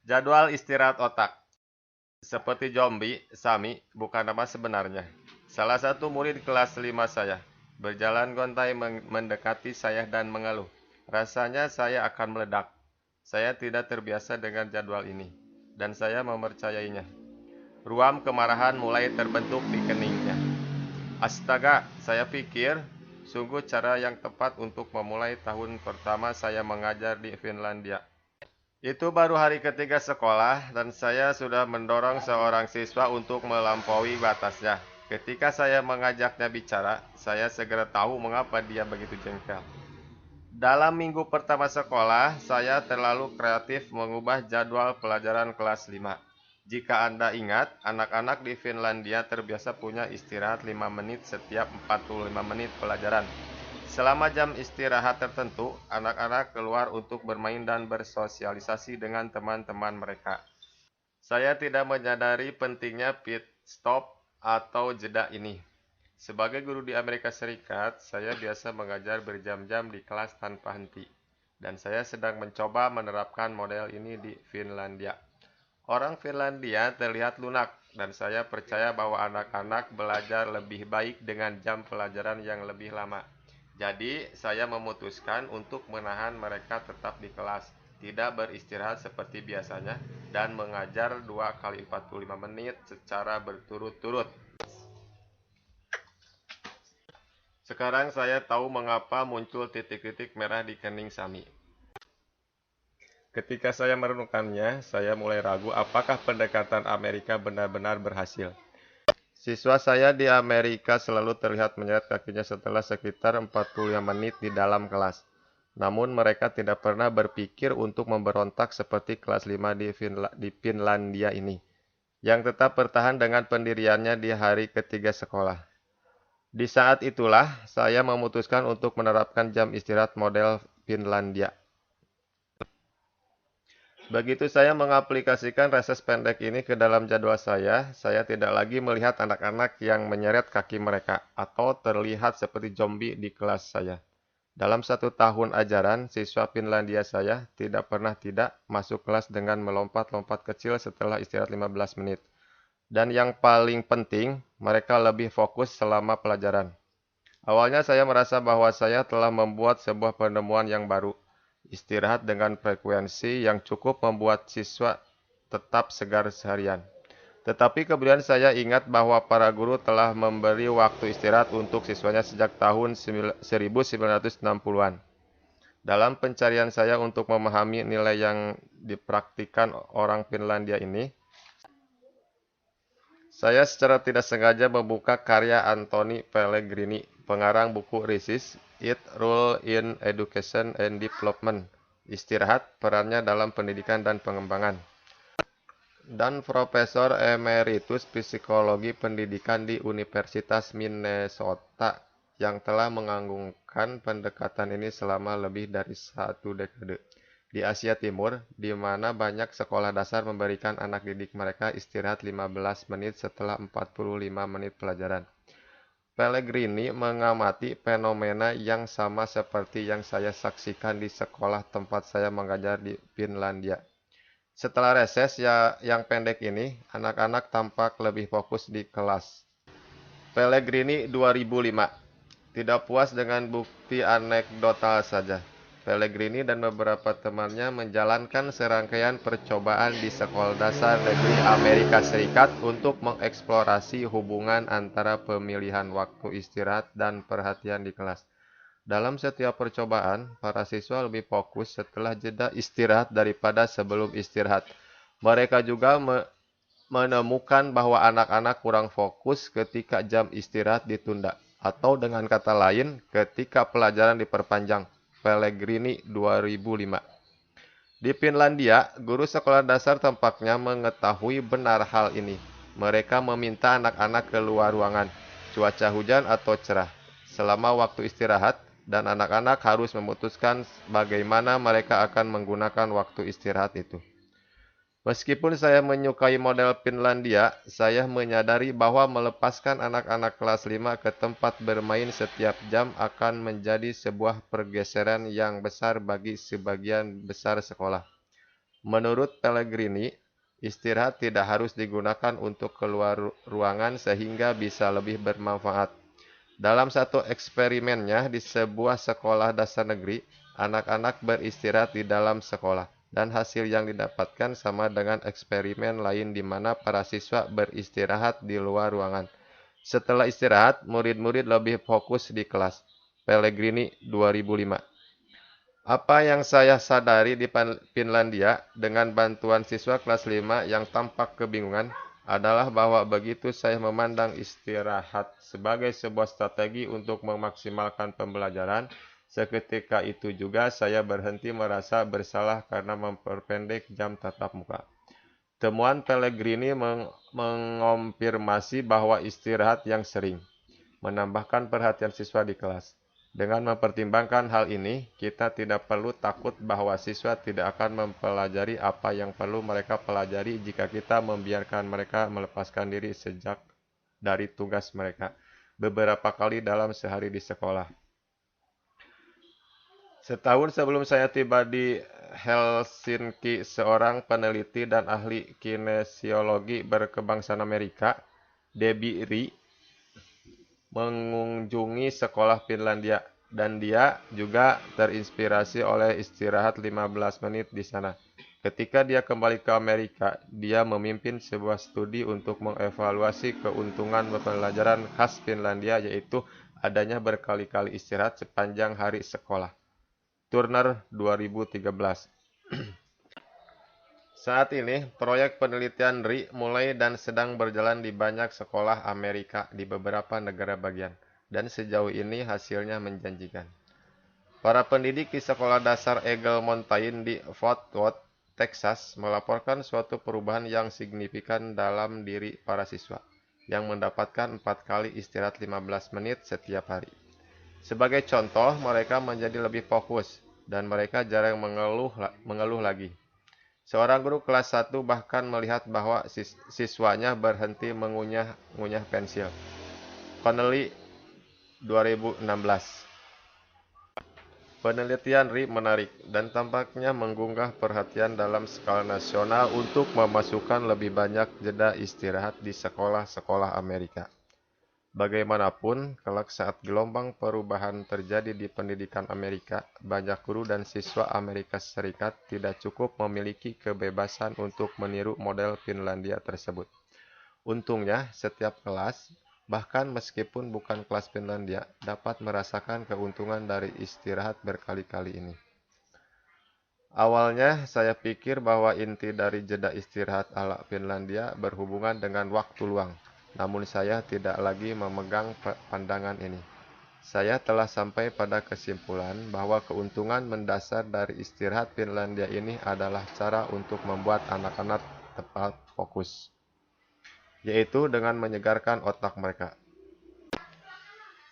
Jadwal istirahat otak. Seperti zombie, Sami bukan nama sebenarnya. Salah satu murid kelas 5 saya berjalan gontai mendekati saya dan mengeluh. Rasanya saya akan meledak. Saya tidak terbiasa dengan jadwal ini, dan saya mempercayainya. Ruam kemarahan mulai terbentuk di keningnya. Astaga, saya pikir sungguh cara yang tepat untuk memulai tahun pertama saya mengajar di Finlandia. Itu baru hari ketiga sekolah dan saya sudah mendorong seorang siswa untuk melampaui batasnya. Ketika saya mengajaknya bicara, saya segera tahu mengapa dia begitu jengkel. Dalam minggu pertama sekolah, saya terlalu kreatif mengubah jadwal pelajaran kelas 5. Jika Anda ingat, anak-anak di Finlandia terbiasa punya istirahat 5 menit setiap 45 menit pelajaran. Selama jam istirahat tertentu, anak-anak keluar untuk bermain dan bersosialisasi dengan teman-teman mereka. Saya tidak menyadari pentingnya pit stop atau jeda ini. Sebagai guru di Amerika Serikat, saya biasa mengajar berjam-jam di kelas tanpa henti. Dan saya sedang mencoba menerapkan model ini di Finlandia. Orang Finlandia terlihat lunak, dan saya percaya bahwa anak-anak belajar lebih baik dengan jam pelajaran yang lebih lama. Jadi, saya memutuskan untuk menahan mereka tetap di kelas, tidak beristirahat seperti biasanya, dan mengajar 2 kali 45 menit secara berturut-turut. Sekarang saya tahu mengapa muncul titik-titik merah di kening Sami. Ketika saya merenungkannya, saya mulai ragu apakah pendekatan Amerika benar-benar berhasil. Siswa saya di Amerika selalu terlihat menyeret kakinya setelah sekitar 45 menit di dalam kelas. Namun mereka tidak pernah berpikir untuk memberontak seperti kelas 5 di Finlandia ini, yang tetap bertahan dengan pendiriannya di hari ketiga sekolah. Di saat itulah, saya memutuskan untuk menerapkan jam istirahat model Finlandia. Begitu saya mengaplikasikan reses pendek ini ke dalam jadwal saya tidak lagi melihat anak-anak yang menyeret kaki mereka atau terlihat seperti zombie di kelas saya. Dalam 1 tahun ajaran, siswa Finlandia saya tidak pernah tidak masuk kelas dengan melompat-lompat kecil setelah istirahat 15 menit. Dan yang paling penting, mereka lebih fokus selama pelajaran. Awalnya saya merasa bahwa saya telah membuat sebuah penemuan yang baru. Istirahat dengan frekuensi yang cukup membuat siswa tetap segar seharian. Tetapi kemudian saya ingat bahwa para guru telah memberi waktu istirahat untuk siswanya sejak tahun 1960-an. Dalam pencarian saya untuk memahami nilai yang dipraktikkan orang Finlandia ini, saya secara tidak sengaja membuka karya Anthony Pellegrini, pengarang buku Resist, It, Role in Education and Development, Istirahat, Perannya dalam Pendidikan dan Pengembangan, dan Profesor Emeritus Psikologi Pendidikan di Universitas Minnesota yang telah mengagungkan pendekatan ini selama lebih dari 1 dekade. Di Asia Timur, di mana banyak sekolah dasar memberikan anak didik mereka istirahat 15 menit setelah 45 menit pelajaran. Pellegrini mengamati fenomena yang sama seperti yang saya saksikan di sekolah tempat saya mengajar di Finlandia. Setelah reses yang pendek ini, anak-anak tampak lebih fokus di kelas. Pellegrini 2005. Tidak puas dengan bukti anekdotal saja, Pellegrini dan beberapa temannya menjalankan serangkaian percobaan di sekolah dasar negeri Amerika Serikat untuk mengeksplorasi hubungan antara pemilihan waktu istirahat dan perhatian di kelas. Dalam setiap percobaan, para siswa lebih fokus setelah jeda istirahat daripada sebelum istirahat. Mereka juga menemukan bahwa anak-anak kurang fokus ketika jam istirahat ditunda, atau dengan kata lain, ketika pelajaran diperpanjang. Pellegrini 2005. Di Finlandia, guru sekolah dasar tampaknya mengetahui benar hal ini. Mereka meminta anak-anak keluar ruangan, cuaca hujan atau cerah, selama waktu istirahat, dan anak-anak harus memutuskan bagaimana mereka akan menggunakan waktu istirahat itu. Meskipun saya menyukai model Finlandia, saya menyadari bahwa melepaskan anak-anak kelas 5 ke tempat bermain setiap jam akan menjadi sebuah pergeseran yang besar bagi sebagian besar sekolah. Menurut Pellegrini, istirahat tidak harus digunakan untuk keluar ruangan sehingga bisa lebih bermanfaat. Dalam satu eksperimennya di sebuah sekolah dasar negeri, anak-anak beristirahat di dalam sekolah, dan hasil yang didapatkan sama dengan eksperimen lain di mana para siswa beristirahat di luar ruangan. Setelah istirahat, murid-murid lebih fokus di kelas. Pellegrini 2005. Apa yang saya sadari di Finlandia dengan bantuan siswa kelas 5 yang tampak kebingungan adalah bahwa begitu saya memandang istirahat sebagai sebuah strategi untuk memaksimalkan pembelajaran, seketika itu juga saya berhenti merasa bersalah karena memperpendek jam tatap muka. Temuan Pellegrini mengonfirmasi bahwa istirahat yang sering menambahkan perhatian siswa di kelas. Dengan mempertimbangkan hal ini, kita tidak perlu takut bahwa siswa tidak akan mempelajari apa yang perlu mereka pelajari jika kita membiarkan mereka melepaskan diri sejak dari tugas mereka beberapa kali dalam sehari di sekolah. Setahun sebelum saya tiba di Helsinki, seorang peneliti dan ahli kinesiologi berkebangsaan Amerika, Debbie Ri, mengunjungi sekolah Finlandia dan dia juga terinspirasi oleh istirahat 15 menit di sana. Ketika dia kembali ke Amerika, dia memimpin sebuah studi untuk mengevaluasi keuntungan pembelajaran khas Finlandia, yaitu adanya berkali-kali istirahat sepanjang hari sekolah. Turner 2013. Saat ini, proyek penelitian Ri mulai dan sedang berjalan di banyak sekolah Amerika di beberapa negara bagian, dan sejauh ini hasilnya menjanjikan. Para pendidik di sekolah dasar Eagle Mountain di Fort Worth, Texas, melaporkan suatu perubahan yang signifikan dalam diri para siswa, yang mendapatkan 4 kali istirahat 15 menit setiap hari. Sebagai contoh, mereka menjadi lebih fokus, dan mereka jarang mengeluh lagi. Seorang guru kelas 1 bahkan melihat bahwa siswanya berhenti mengunyah pensil. Connelly 2016. Penelitian Ri menarik dan tampaknya menggugah perhatian dalam skala nasional untuk memasukkan lebih banyak jeda istirahat di sekolah-sekolah Amerika. Bagaimanapun, kelak saat gelombang perubahan terjadi di pendidikan Amerika, banyak guru dan siswa Amerika Serikat tidak cukup memiliki kebebasan untuk meniru model Finlandia tersebut. Untungnya, setiap kelas, bahkan meskipun bukan kelas Finlandia, dapat merasakan keuntungan dari istirahat berkali-kali ini. Awalnya, saya pikir bahwa inti dari jeda istirahat ala Finlandia berhubungan dengan waktu luang. Namun saya tidak lagi memegang pandangan ini. Saya telah sampai pada kesimpulan bahwa keuntungan mendasar dari istirahat Finlandia ini adalah cara untuk membuat anak-anak tepat fokus, yaitu dengan menyegarkan otak mereka.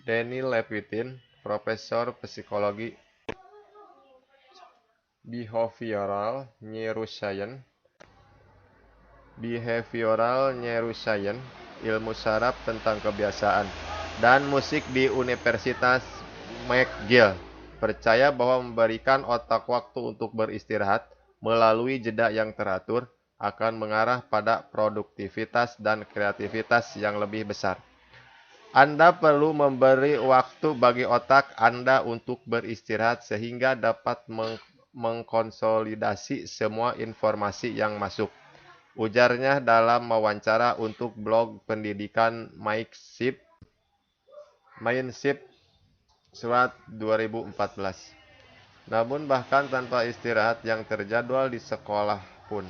Danny Levitin, Profesor Psikologi Behavioral Neuroscience, ilmu saraf tentang kebiasaan, dan musik di Universitas McGill, percaya bahwa memberikan otak waktu untuk beristirahat melalui jeda yang teratur akan mengarah pada produktivitas dan kreativitas yang lebih besar. Anda perlu memberi waktu bagi otak Anda untuk beristirahat sehingga dapat mengkonsolidasi semua informasi yang masuk, ujarnya dalam wawancara untuk blog pendidikan Mindshift Surat 2014. Namun bahkan tanpa istirahat yang terjadwal di sekolah pun,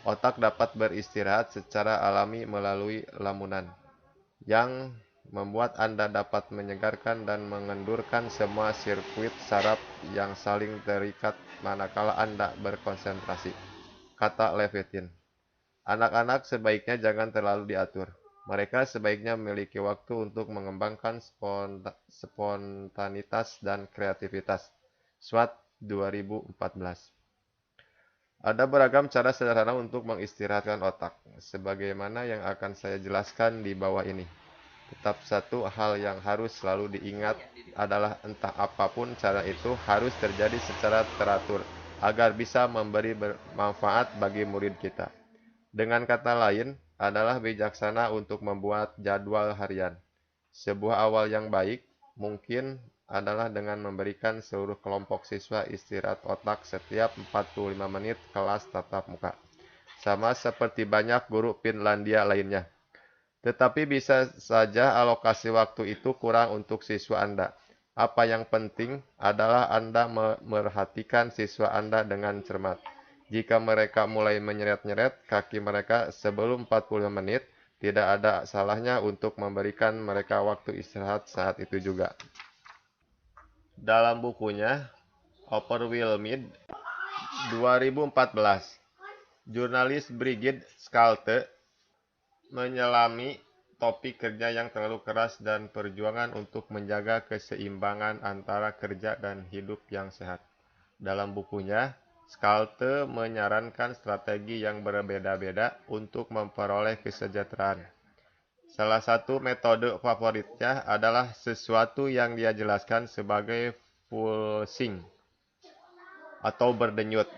otak dapat beristirahat secara alami melalui lamunan, yang membuat Anda dapat menyegarkan dan mengendurkan semua sirkuit saraf yang saling terikat manakala Anda berkonsentrasi, kata Levitin. Anak-anak sebaiknya jangan terlalu diatur. Mereka sebaiknya memiliki waktu untuk mengembangkan spontanitas dan kreativitas. SWOT 2014. Ada beragam cara sederhana untuk mengistirahatkan otak, sebagaimana yang akan saya jelaskan di bawah ini. Tetap satu hal yang harus selalu diingat adalah entah apapun cara itu harus terjadi secara teratur agar bisa memberi manfaat bagi murid kita. Dengan kata lain, adalah bijaksana untuk membuat jadwal harian. Sebuah awal yang baik mungkin adalah dengan memberikan seluruh kelompok siswa istirahat otak setiap 45 menit kelas tatap muka. Sama seperti banyak guru Finlandia lainnya. Tetapi bisa saja alokasi waktu itu kurang untuk siswa Anda. Apa yang penting adalah Anda memperhatikan siswa Anda dengan cermat. Jika mereka mulai menyeret-nyeret kaki mereka sebelum 45 menit, tidak ada salahnya untuk memberikan mereka waktu istirahat saat itu juga. Dalam bukunya Overwhelmed 2014, jurnalis Brigitte Schalte menyelami topik kerja yang terlalu keras dan perjuangan untuk menjaga keseimbangan antara kerja dan hidup yang sehat. Dalam bukunya, Schalte menyarankan strategi yang berbeda-beda untuk memperoleh kesejahteraan. Salah satu metode favoritnya adalah sesuatu yang dia jelaskan sebagai pulsing atau berdenyut,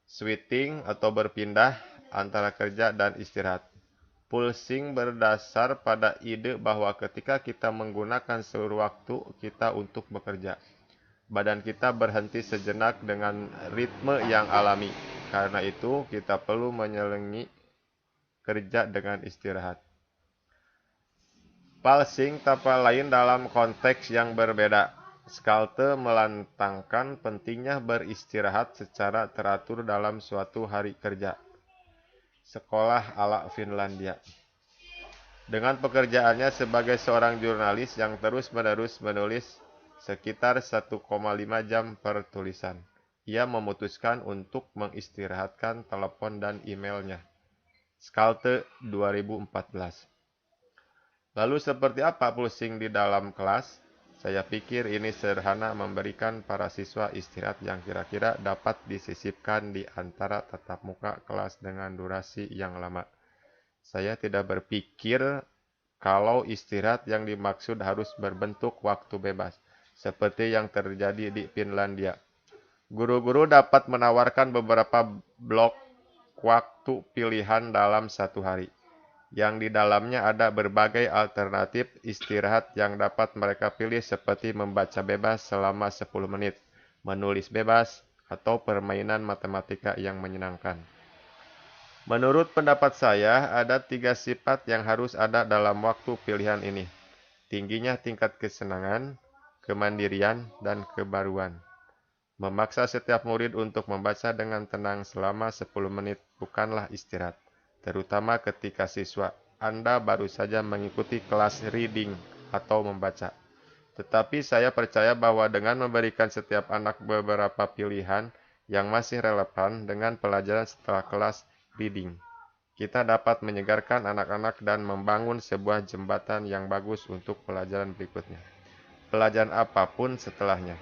switching atau berpindah antara kerja dan istirahat. Pulsing berdasar pada ide bahwa ketika kita menggunakan seluruh waktu kita untuk bekerja, badan kita berhenti sejenak dengan ritme yang alami. Karena itu, kita perlu menyelengi kerja dengan istirahat. Pulsing tak lain dalam konteks yang berbeda. Schalte melantangkan pentingnya beristirahat secara teratur dalam suatu hari kerja. Sekolah ala Finlandia. Dengan pekerjaannya sebagai seorang jurnalis yang terus-menerus menulis sekitar 1,5 jam per tulisan, ia memutuskan untuk mengistirahatkan telepon dan emailnya. Schalte 2014. Lalu seperti apa pulsing di dalam kelas? Saya pikir ini sederhana, memberikan para siswa istirahat yang kira-kira dapat disisipkan di antara tatap muka kelas dengan durasi yang lama. Saya tidak berpikir kalau istirahat yang dimaksud harus berbentuk waktu bebas, seperti yang terjadi di Finlandia. Guru-guru dapat menawarkan beberapa blok waktu pilihan dalam satu hari, yang di dalamnya ada berbagai alternatif istirahat yang dapat mereka pilih seperti membaca bebas selama 10 menit, menulis bebas, atau permainan matematika yang menyenangkan. Menurut pendapat saya, ada 3 sifat yang harus ada dalam waktu pilihan ini. Tingginya tingkat kesenangan, kemandirian, dan kebaruan. Memaksa setiap murid untuk membaca dengan tenang selama 10 menit bukanlah istirahat, terutama ketika siswa Anda baru saja mengikuti kelas reading atau membaca. Tetapi saya percaya bahwa dengan memberikan setiap anak beberapa pilihan yang masih relevan dengan pelajaran setelah kelas reading, kita dapat menyegarkan anak-anak dan membangun sebuah jembatan yang bagus untuk pelajaran berikutnya. Pelajaran apapun setelahnya.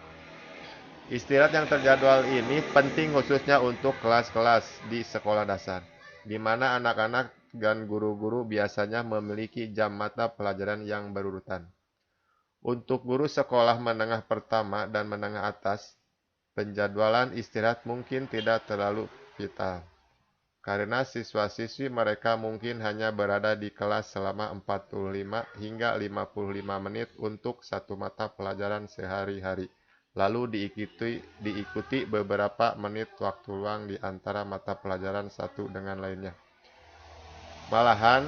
Istirahat yang terjadwal ini penting khususnya untuk kelas-kelas di sekolah dasar, di mana anak-anak dan guru-guru biasanya memiliki jam mata pelajaran yang berurutan. Untuk guru sekolah menengah pertama dan menengah atas, penjadwalan istirahat mungkin tidak terlalu vital, karena siswa-siswi mereka mungkin hanya berada di kelas selama 45 hingga 55 menit untuk satu mata pelajaran sehari-hari, lalu diikuti beberapa menit waktu luang di antara mata pelajaran satu dengan lainnya. Malahan,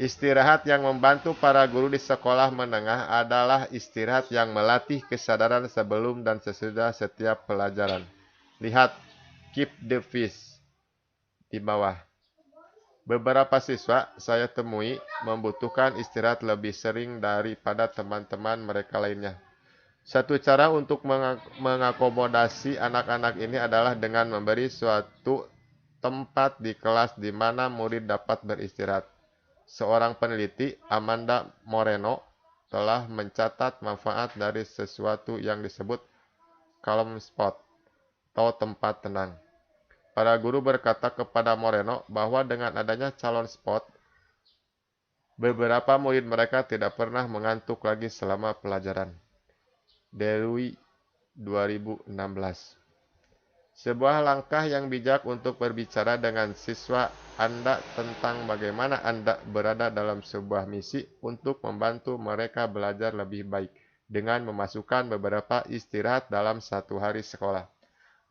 istirahat yang membantu para guru di sekolah menengah adalah istirahat yang melatih kesadaran sebelum dan sesudah setiap pelajaran. Lihat Keep the Fish di bawah. Beberapa siswa saya temui membutuhkan istirahat lebih sering daripada teman-teman mereka lainnya. Satu cara untuk mengakomodasi anak-anak ini adalah dengan memberi suatu tempat di kelas di mana murid dapat beristirahat. Seorang peneliti, Amanda Moreno, telah mencatat manfaat dari sesuatu yang disebut calm spot atau tempat tenang. Para guru berkata kepada Moreno bahwa dengan adanya calm spot, beberapa murid mereka tidak pernah mengantuk lagi selama pelajaran. Dewi 2016. Sebuah langkah yang bijak untuk berbicara dengan siswa Anda tentang bagaimana Anda berada dalam sebuah misi untuk membantu mereka belajar lebih baik dengan memasukkan beberapa istirahat dalam satu hari sekolah.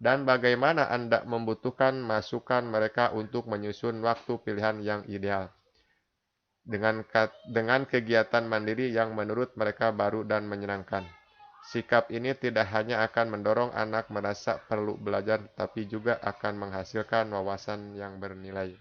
Dan bagaimana Anda membutuhkan masukan mereka untuk menyusun waktu pilihan yang ideal. Dengan kegiatan mandiri yang menurut mereka baru dan menyenangkan. Sikap ini tidak hanya akan mendorong anak merasa perlu belajar, tapi juga akan menghasilkan wawasan yang bernilai.